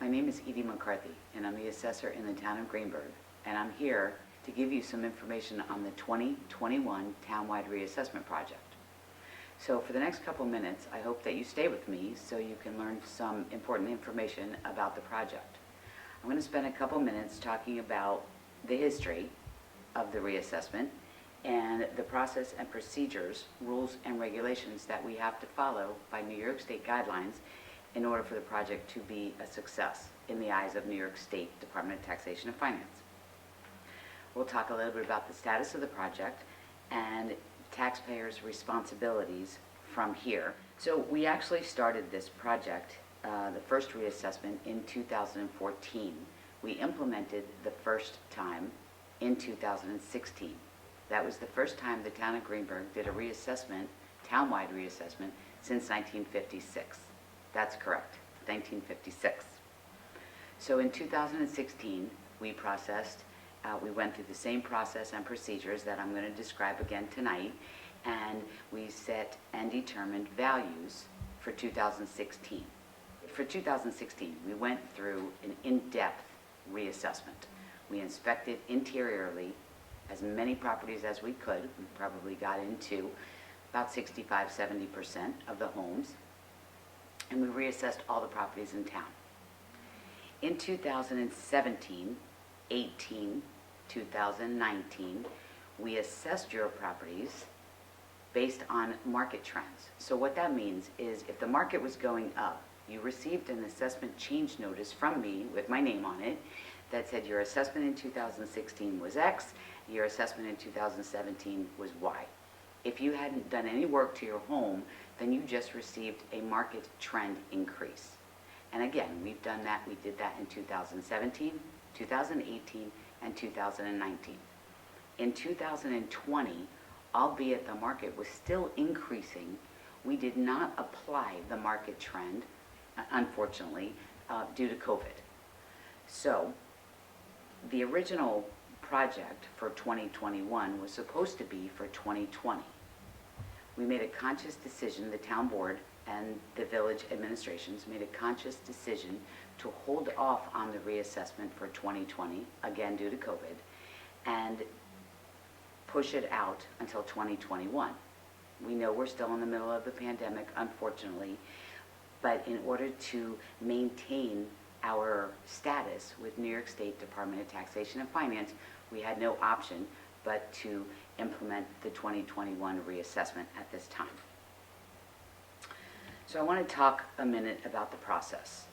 My name is Edie McCarthy, and I'm the assessor in the town of Greenburgh, and I'm here to give you some information on the 2021 townwide reassessment project. So for the next couple minutes, I hope that you stay with me so you can learn some important information about the project. I'm going to spend a couple minutes talking about the history of the reassessment and the process and procedures, rules and regulations that we have to follow by New York State guidelines in order for the project to be a success in the eyes of New York State Department of Taxation and Finance. We'll talk a little bit about the status of the project and taxpayers' responsibilities from here. So we actually started this project, the first reassessment, in 2014. We implemented the first time in 2016. That was the first time the town of Greenburgh did a reassessment, townwide reassessment, since 1956. That's correct, 1956. So in 2016, we went through the same process and procedures that I'm going to describe again tonight, and we set and determined values for 2016. For 2016, we went through an in-depth reassessment. We inspected interiorly as many properties as we could. We probably got into about 65–70% of the homes, and we reassessed all the properties in town. In 2017, 18, 2019, we assessed your properties based on market trends. So what that means is if the market was going up, you received an assessment change notice from me with my name on it that said your assessment in 2016 was X, your assessment in 2017 was Y. If you hadn't done any work to your home, then you just received a market trend increase. And again, we've done that. We did that in 2017, 2018, and 2019. In 2020, albeit the market was still increasing, we did not apply the market trend, unfortunately, due to COVID. So the original project for 2021 was supposed to be for 2020. We made a conscious decision, the town board and the village administrations made a conscious decision to hold off on the reassessment for 2020, again due to COVID, and push it out until 2021. We know we're still in the middle of the pandemic, unfortunately, but in order to maintain our status with New York State Department of Taxation and Finance, we had no option but to implement the 2021 reassessment at this time. So I want to talk a minute about the process.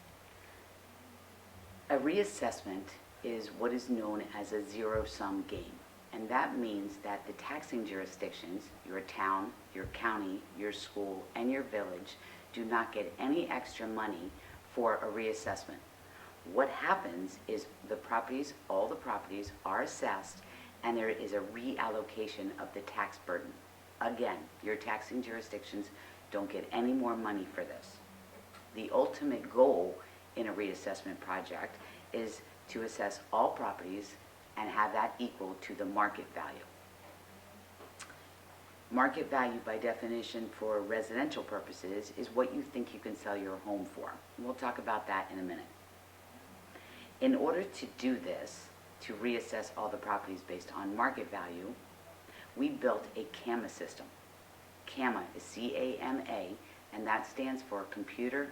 A reassessment is what is known as a zero-sum game, and that means that the taxing jurisdictions, your town, your county, your school, and your village, do not get any extra money for a reassessment. What happens is all the properties are assessed, and there is a reallocation of the tax burden. Again, your taxing jurisdictions don't get any more money for this. The ultimate goal in a reassessment project is to assess all properties and have that equal to the market value. Market value, by definition, for residential purposes, is what you think you can sell your home for. And we'll talk about that in a minute. In order to do this, to reassess all the properties based on market value, we built a CAMA system. CAMA is C-A-M-A, and that stands for Computer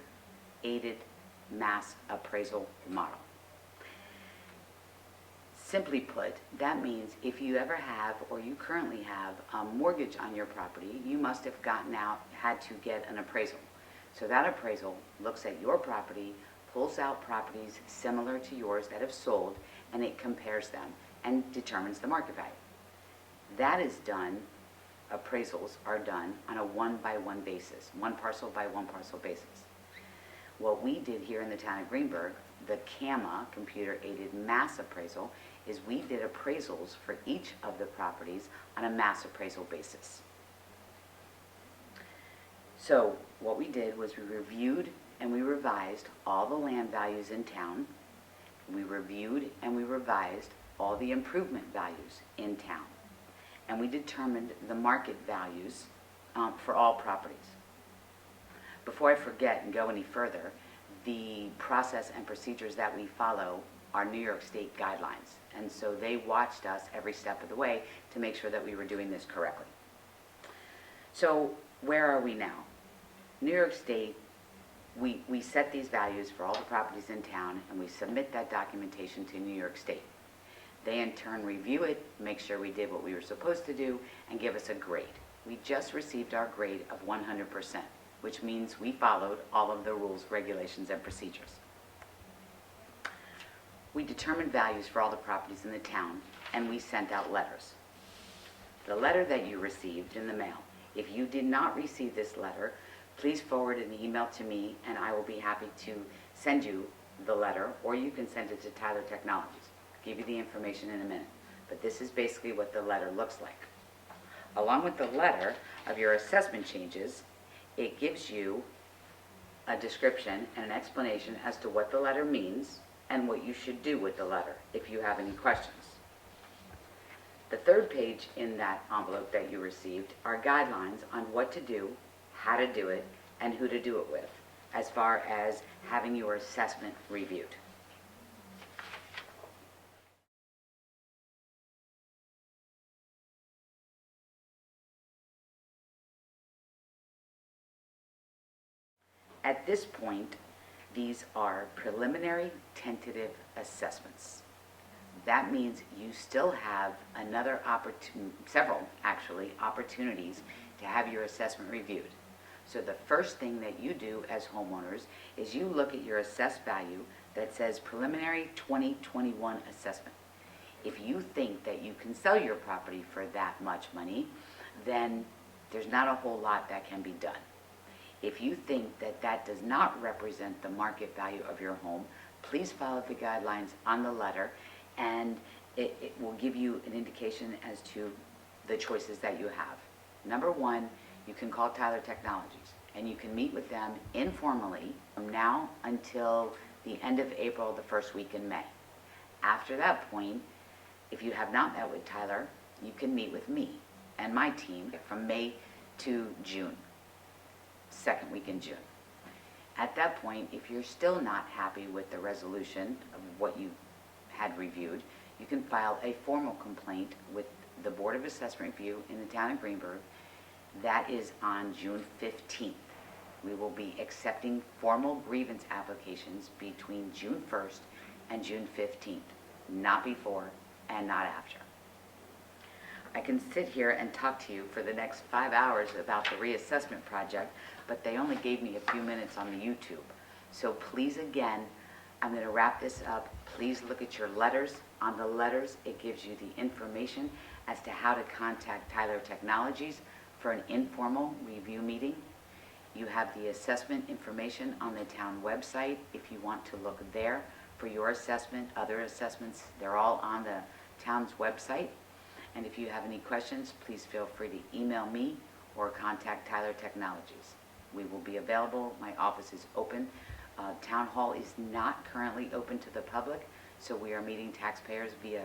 Aided Mass Appraisal Model. Simply put, that means if you ever have, or you currently have, a mortgage on your property, you must have had to get an appraisal. So that appraisal looks at your property, pulls out properties similar to yours that have sold, and it compares them and determines the market value. That is done, appraisals are done on a one-by-one basis, one parcel by one parcel basis. What we did here in the town of Greenburgh, the CAMA, Computer Aided Mass Appraisal, is we did appraisals for each of the properties on a mass appraisal basis. So what we did was we reviewed and we revised all the land values in town. We reviewed and we revised all the improvement values in town. And we determined the market values for all properties. Before I forget and go any further, the process and procedures that we follow are New York State guidelines. And so they watched us every step of the way to make sure that we were doing this correctly. So where are we now? New York State, we set these values for all the properties in town, and we submit that documentation to New York State. They in turn review it, make sure we did what we were supposed to do, and give us a grade. We just received our grade of 100%, which means we followed all of the rules, regulations, and procedures. We determined values for all the properties in the town, and we sent out letters. The letter that you received in the mail, if you did not receive this letter, please forward an email to me, and I will be happy to send you the letter, or you can send it to Tyler Technologies. I'll give you the information in a minute. But this is basically what the letter looks like. Along with the letter of your assessment changes, it gives you a description and an explanation as to what the letter means and what you should do with the letter if you have any questions. The third page in that envelope that you received are guidelines on what to do, how to do it, and who to do it with, as far as having your assessment reviewed. At this point, these are preliminary tentative assessments. That means you still have several opportunities to have your assessment reviewed. So the first thing that you do as homeowners is you look at your assessed value that says preliminary 2021 assessment. If you think that you can sell your property for that much money, then there's not a whole lot that can be done. If you think that that does not represent the market value of your home, please follow the guidelines on the letter, and it will give you an indication as to the choices that you have. Number one, you can call Tyler Technologies, and you can meet with them informally from now until the end of April, the first week in May. After that point, if you have not met with Tyler, you can meet with me and my team from May to June, second week in June. At that point, if you're still not happy with the resolution of what you had reviewed, you can file a formal complaint with the Board of Assessment Review in the town of Greenburgh. That is on June 15th. We will be accepting formal grievance applications between June 1st and June 15th, not before and not after. I can sit here and talk to you for the next 5 hours about the reassessment project, but they only gave me a few minutes on the YouTube. So please, again, I'm going to wrap this up. Please look at your letters. On the letters, it gives you the information as to how to contact Tyler Technologies for an informal review meeting. You have the assessment information on the town website if you want to look there for your assessment. Other assessments, they're all on the town's website. And if you have any questions, please feel free to email me or contact Tyler Technologies. We will be available. My office is open. Town Hall is not currently open to the public, so we are meeting taxpayers via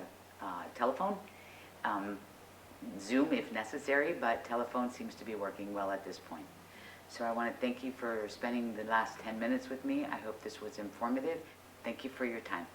telephone, Zoom if necessary, but telephone seems to be working well at this point. So I want to thank you for spending the last 10 minutes with me. I hope this was informative. Thank you for your time.